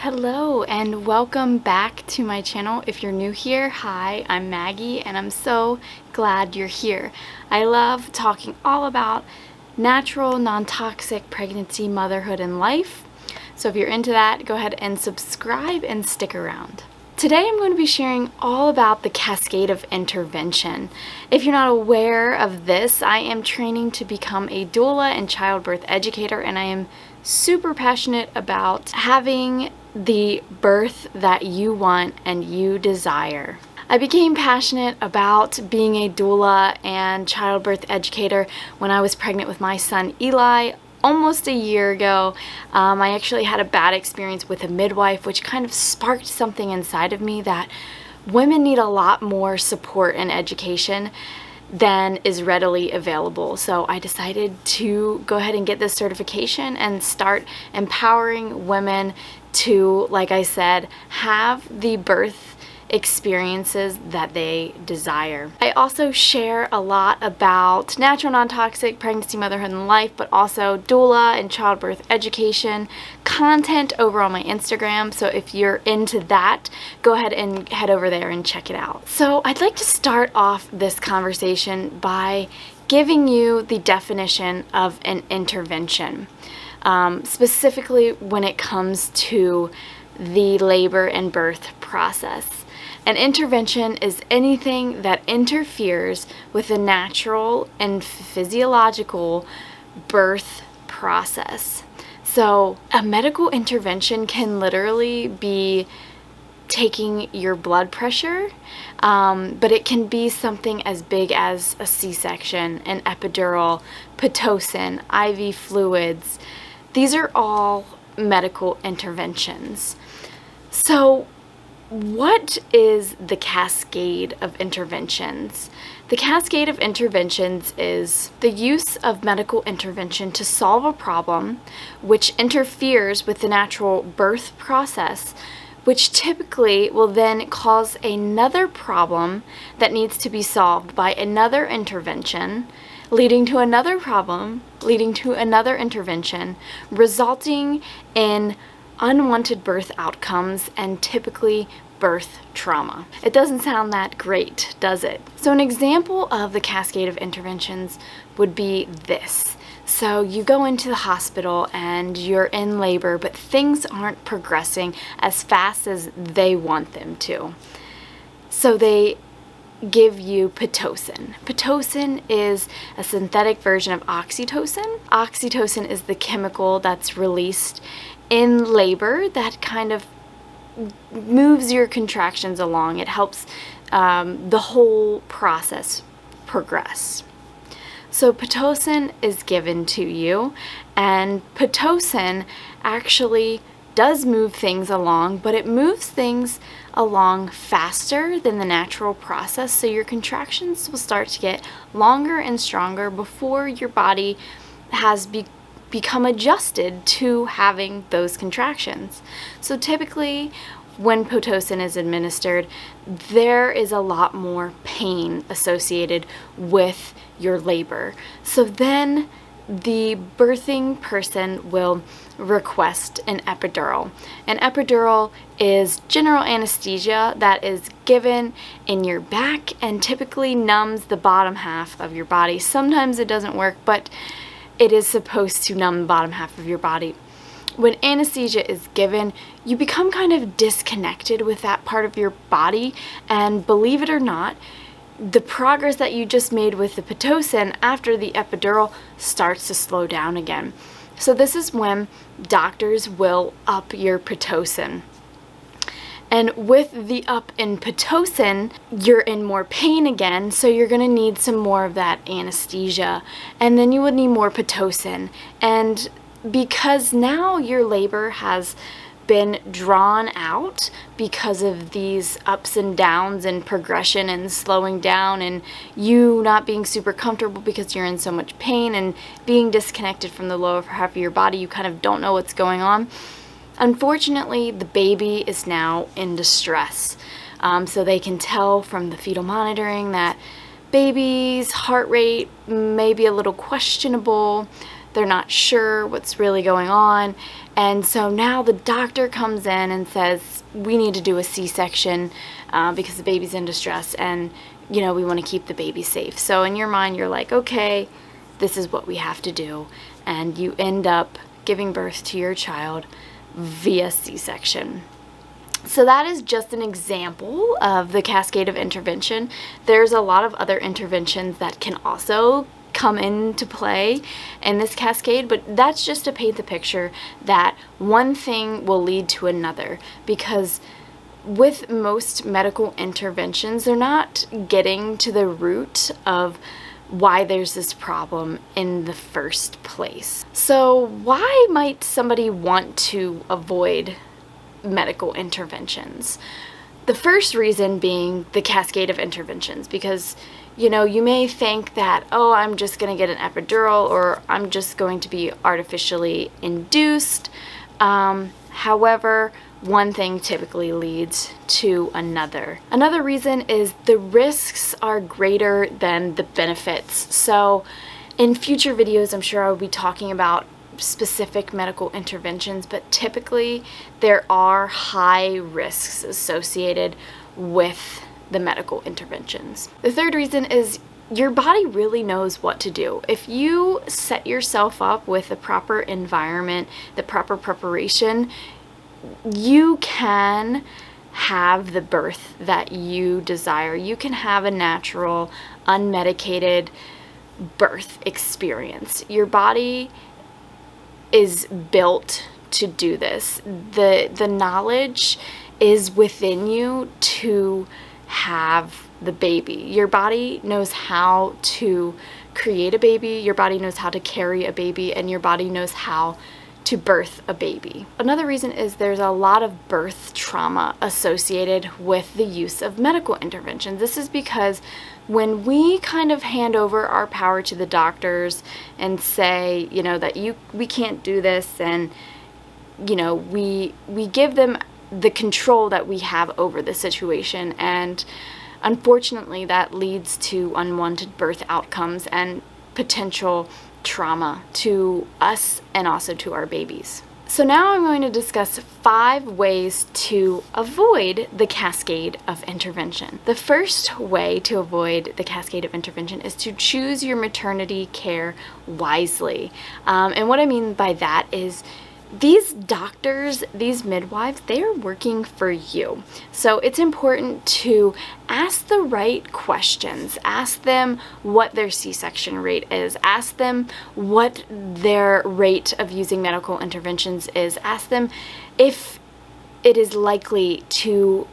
Hello and welcome back to my channel. If you're new here, hi, I'm Maggie and I'm so glad you're here. I love talking all about natural, non-toxic pregnancy, motherhood, and life. So if you're into that, go ahead and subscribe and stick around. Today I'm going to be sharing all about the Cascade of Intervention. If you're not aware of this, I am training to become a doula and childbirth educator, and I am super passionate about having the birth that you want and you desire. I became passionate about being a doula and childbirth educator when I was pregnant with my son Eli almost a year ago. I actually had a bad experience with a midwife, which kind of sparked something inside of me that women need a lot more support and education than is readily available. So I decided to go ahead and get this certification and start empowering women to, like I said, have the birth experiences that they desire. I also share a lot about natural, non-toxic pregnancy, motherhood, and life, but also doula and childbirth education content over on my Instagram. So if you're into that, go ahead and head over there and check it out. So I'd like to start off this conversation by giving you the definition of an intervention, specifically when it comes to the labor and birth process. An intervention is anything that interferes with the natural and physiological birth process. So a medical intervention can literally be taking your blood pressure, but it can be something as big as a C-section, an epidural, Pitocin, IV fluids. These are all medical interventions. So what is the Cascade of Interventions? The Cascade of Interventions is the use of medical intervention to solve a problem which interferes with the natural birth process, which typically will then cause another problem that needs to be solved by another intervention, leading to another problem, leading to another intervention, resulting in unwanted birth outcomes and typically birth trauma. It doesn't sound that great, does it? So an example of the Cascade of Interventions would be this. So you go into the hospital and you're in labor, but things aren't progressing as fast as they want them to. So they give you Pitocin. Pitocin is a synthetic version of oxytocin. Oxytocin is the chemical that's released in labor that kind of moves your contractions along. It helps the whole process progress. So Pitocin is given to you, and Pitocin actually does move things along, but it moves things along faster than the natural process, so your contractions will start to get longer and stronger before your body has become adjusted to having those contractions. So typically when Pitocin is administered, there is a lot more pain associated with your labor. So then the birthing person will request an epidural. An epidural is general anesthesia that is given in your back and typically numbs the bottom half of your body. Sometimes it doesn't work, but it is supposed to numb the bottom half of your body. When anesthesia is given, you become kind of disconnected with that part of your body, and believe it or not, the progress that you just made with the Pitocin after the epidural starts to slow down again. So this is when doctors will up your Pitocin. And with the up in Pitocin, you're in more pain again, so you're going to need some more of that anesthesia. And then you would need more Pitocin. And because now your labor has been drawn out because of these ups and downs and progression and slowing down and you not being super comfortable because you're in so much pain and being disconnected from the lower half of your body, you kind of don't know what's going on. Unfortunately, the baby is now in distress. So they can tell from the fetal monitoring that baby's heart rate may be a little questionable. They're not sure what's really going on, And so now the doctor comes in and says, we need to do a C-section because the baby's in distress, and we want to keep the baby safe. So in your mind, you're like, okay, this is what we have to do. And you end up giving birth to your child via C-section. So that is just an example of the Cascade of Intervention. There's a lot of other interventions that can also come into play in this cascade, but that's just to paint the picture that one thing will lead to another, because with most medical interventions, they're not getting to the root of why there's this problem in the first place. So why might somebody want to avoid medical interventions? The first reason being the Cascade of Interventions, because you may think that, oh, I'm just going to get an epidural, or I'm just going to be artificially induced. However, one thing typically leads to another. Another reason is the risks are greater than the benefits. So in future videos, I'm sure I'll be talking about specific medical interventions, but typically there are high risks associated with the medical interventions. The third reason is your body really knows what to do. If you set yourself up with the proper environment, the proper preparation, you can have the birth that you desire. You can have a natural, unmedicated birth experience. Your body is built to do this. The knowledge is within you to have the baby. Your body knows how to create a baby, your body knows how to carry a baby, and your body knows how to birth a baby. Another reason is there's a lot of birth trauma associated with the use of medical interventions. This is because when we kind of hand over our power to the doctors and say, that we can't do this, and we give them the control that we have over the situation, and unfortunately that leads to unwanted birth outcomes and potential trauma to us and also to our babies. So now I'm going to discuss 5 ways to avoid the Cascade of Intervention. The first way to avoid the Cascade of Intervention is to choose your maternity care wisely. And what I mean by that is these doctors, these midwives, they are working for you. So it's important to ask the right questions. Ask them what their C-section rate is. Ask them what their rate of using medical interventions is. Ask them if it is likely to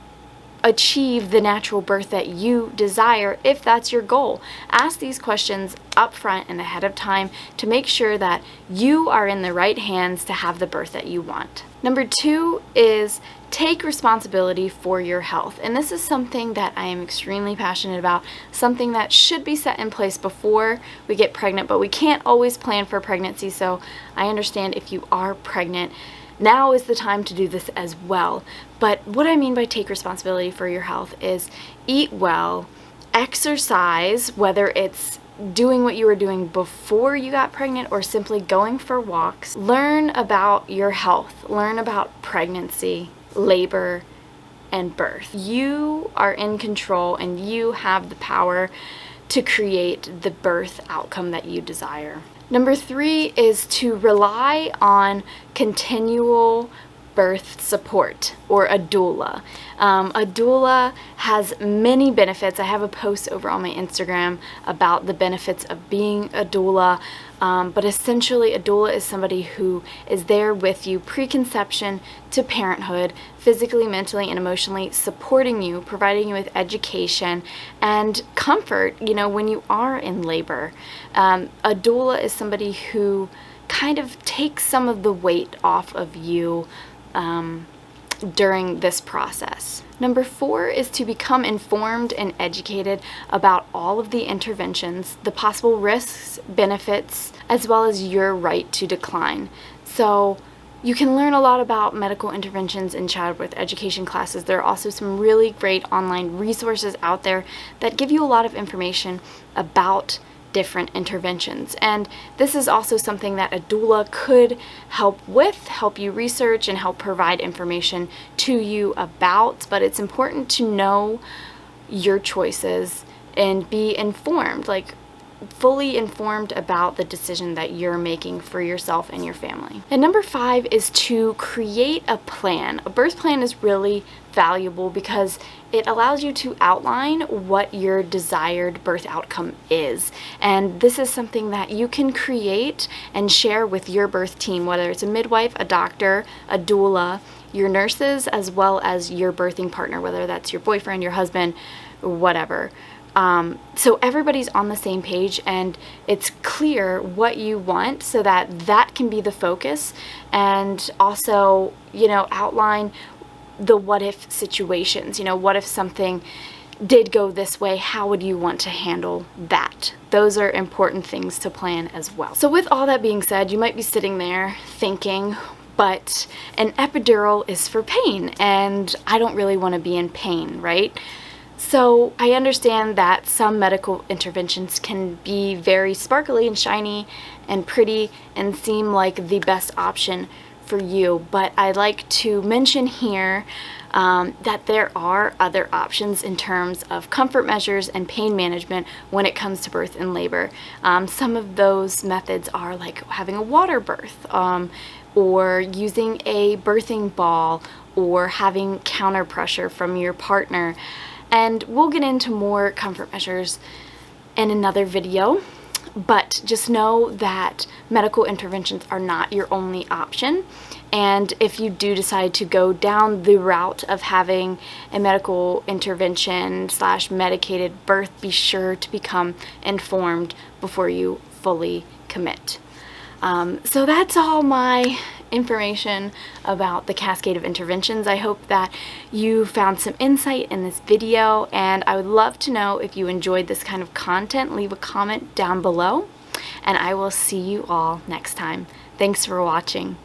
achieve the natural birth that you desire, if that's your goal. Ask these questions up front and ahead of time to make sure that you are in the right hands to have the birth that you want. Number 2 is take responsibility for your health. And this is something that I am extremely passionate about, something that should be set in place before we get pregnant, but we can't always plan for pregnancy. So I understand if you are pregnant, now is the time to do this as well. But what I mean by take responsibility for your health is eat well, exercise, whether it's doing what you were doing before you got pregnant or simply going for walks. Learn about your health, learn about pregnancy, labor, and birth. You are in control and you have the power to create the birth outcome that you desire. Number 3 is to rely on continual birth support, or a doula. A doula has many benefits. I have a post over on my Instagram about the benefits of being a doula, but essentially a doula is somebody who is there with you preconception to parenthood, physically, mentally, and emotionally supporting you, providing you with education and comfort, when you are in labor. A doula is somebody who kind of takes some of the weight off of you during this process. Number 4 is to become informed and educated about all of the interventions, the possible risks, benefits, as well as your right to decline. So you can learn a lot about medical interventions in childbirth education classes. There are also some really great online resources out there that give you a lot of information about different interventions. And this is also something that a doula could help with, help you research, and help provide information to you about. But it's important to know your choices and be informed, like fully informed about the decision that you're making for yourself and your family. And number 5 is to create a plan. A birth plan is really valuable because it allows you to outline what your desired birth outcome is. And this is something that you can create and share with your birth team, whether it's a midwife, a doctor, a doula, your nurses, as well as your birthing partner, whether that's your boyfriend, your husband, whatever. So everybody's on the same page and it's clear what you want so that that can be the focus, and also, outline the what if situations. What if something did go this way? How would you want to handle that? Those are important things to plan as well. So with all that being said, you might be sitting there thinking, but an epidural is for pain and I don't really want to be in pain, right? So I understand that some medical interventions can be very sparkly and shiny and pretty and seem like the best option for you, but I'd like to mention here that there are other options in terms of comfort measures and pain management when it comes to birth and labor. Some of those methods are like having a water birth, or using a birthing ball, or having counter pressure from your partner. And we'll get into more comfort measures in another video, but just know that medical interventions are not your only option. And if you do decide to go down the route of having a medical intervention / medicated birth, be sure to become informed before you fully commit. So that's all my information about the Cascade of Interventions. I hope that you found some insight in this video, and I would love to know if you enjoyed this kind of content. Leave a comment down below, and I will see you all next time. Thanks for watching.